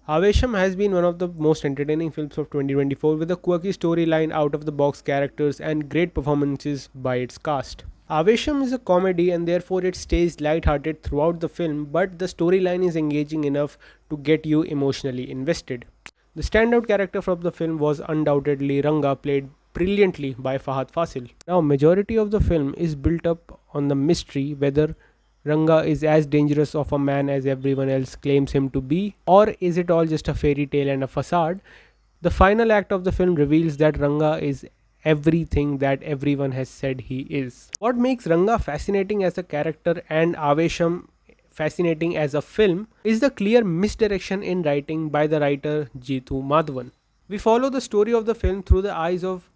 Aavesham has been one of the most entertaining films of 2024 with a quirky storyline, out of the box characters, and great performances by its cast. Aavesham is a comedy and therefore it stays light-hearted throughout the film, but the storyline is engaging enough to get you emotionally invested. The standout character from the film was undoubtedly Ranga, played brilliantly by Faasil. Now, majority of the film is built up on the mystery whether Ranga is as dangerous of a man as everyone else claims him to be, or is it all just a fairy tale and a facade? The final act of the film reveals that Ranga is everything that everyone has said he is. What makes Ranga fascinating as a character and Avesham fascinating as a film is the clear misdirection in writing by the writer Jeetu Madhavan. We follow the story of the film through the eyes of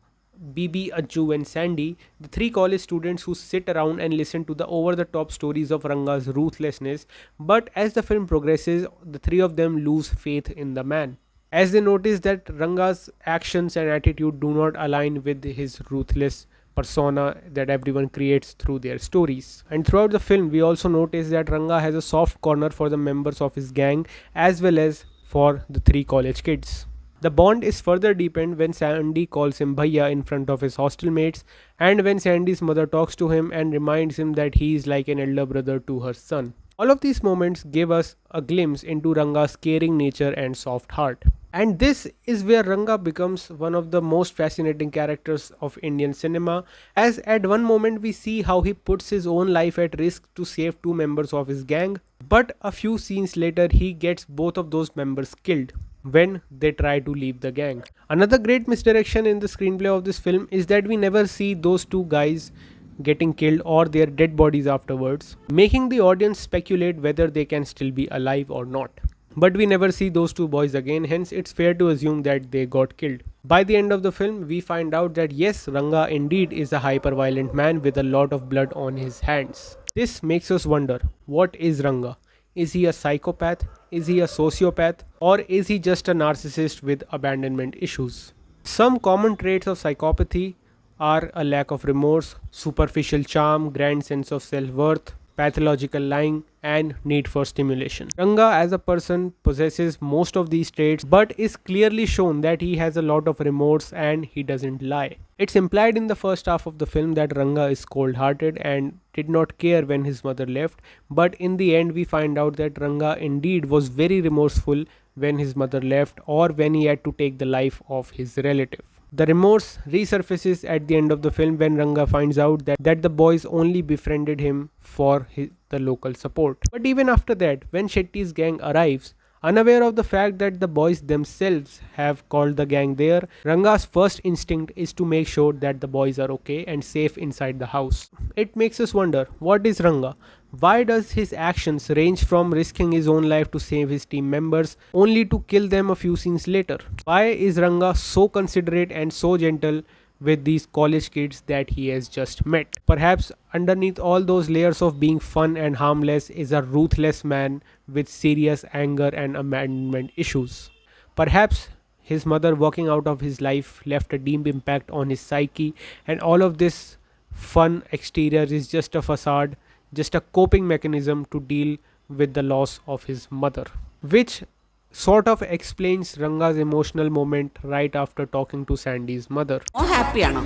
Bibi, Ajju, and Sandy, the three college students who sit around and listen to the over the top stories of Ranga's ruthlessness. But as the film progresses, the three of them lose faith in the man, as they notice that Ranga's actions and attitude do not align with his ruthless persona that everyone creates through their stories. And throughout the film, we also notice that Ranga has a soft corner for the members of his gang as well as for the three college kids. The bond is further deepened when Sandy calls him Bhaiya in front of his hostel mates, and when Sandy's mother talks to him and reminds him that he is like an elder brother to her son. All of these moments give us a glimpse into Ranga's caring nature and soft heart. And this is where Ranga becomes one of the most fascinating characters of Indian cinema, as at one moment we see how he puts his own life at risk to save two members of his gang, but a few scenes later he gets both of those members killed when they try to leave the gang. Another great misdirection in the screenplay of this film is that we never see those two guys getting killed or their dead bodies afterwards, making the audience speculate whether they can still be alive or not. But we never see those two boys again, hence it's fair to assume that they got killed. By the end of the film, we find out that yes, Ranga indeed is a hyper-violent man with a lot of blood on his hands. This makes us wonder, what is Ranga? Is he a psychopath? Is he a sociopath? Or is he just a narcissist with abandonment issues? Some common traits of psychopathy are a lack of remorse, superficial charm, grand sense of self-worth, pathological lying, and need for stimulation. Ranga as a person possesses most of these traits, but is clearly shown that he has a lot of remorse and he doesn't lie. It's implied in the first half of the film that Ranga is cold-hearted and did not care when his mother left, but in the end we find out that Ranga indeed was very remorseful when his mother left or when he had to take the life of his relative. The remorse resurfaces at the end of the film when Ranga finds out that the boys only befriended him for the local support. But even after that, when Shetty's gang arrives, unaware of the fact that the boys themselves have called the gang there, Ranga's first instinct is to make sure that the boys are okay and safe inside the house. It makes us wonder, what is Ranga? Why does his actions range from risking his own life to save his team members only to kill them a few scenes later? Why is Ranga so considerate and so gentle with these college kids that he has just met? Perhaps underneath all those layers of being fun and harmless is a ruthless man with serious anger and abandonment issues. Perhaps his mother walking out of his life left a deep impact on his psyche, and all of this fun exterior is just a facade, just a coping mechanism to deal with the loss of his mother, which sort of explains Ranga's emotional moment right after talking to Sandy's mother. Happy ആണോ?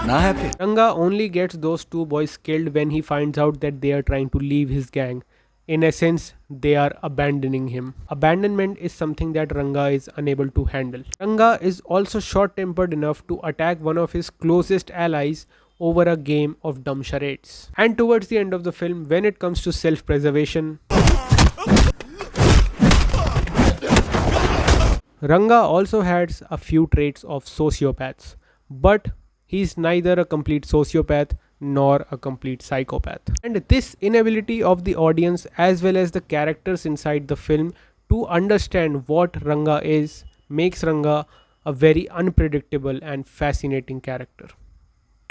Not happy. Ranga only gets those two boys killed when he finds out that they are trying to leave his gang. In essence, they are abandoning him. Abandonment is something that Ranga is unable to handle. Ranga is also short-tempered enough to attack one of his closest allies over a game of dumb charades. And towards the end of the film, when it comes to self-preservation, Ranga also has a few traits of sociopaths, but he's neither a complete sociopath nor a complete psychopath. And this inability of the audience as well as the characters inside the film to understand what Ranga is makes Ranga a very unpredictable and fascinating character.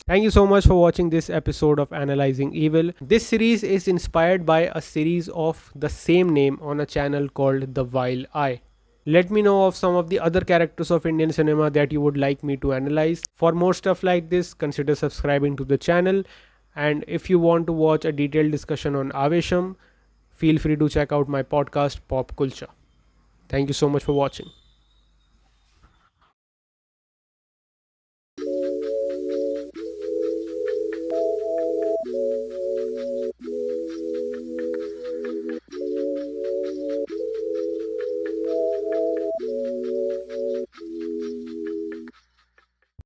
Thank you so much for watching this episode of Analyzing Evil. This series is inspired by a series of the same name on a channel called The Vile Eye. Let me know of some of the other characters of Indian cinema that you would like me to analyze. For more stuff like this, consider subscribing to the channel. And if you want to watch a detailed discussion on Aavesham, feel free to check out my podcast Pop Culture. Thank you so much for watching.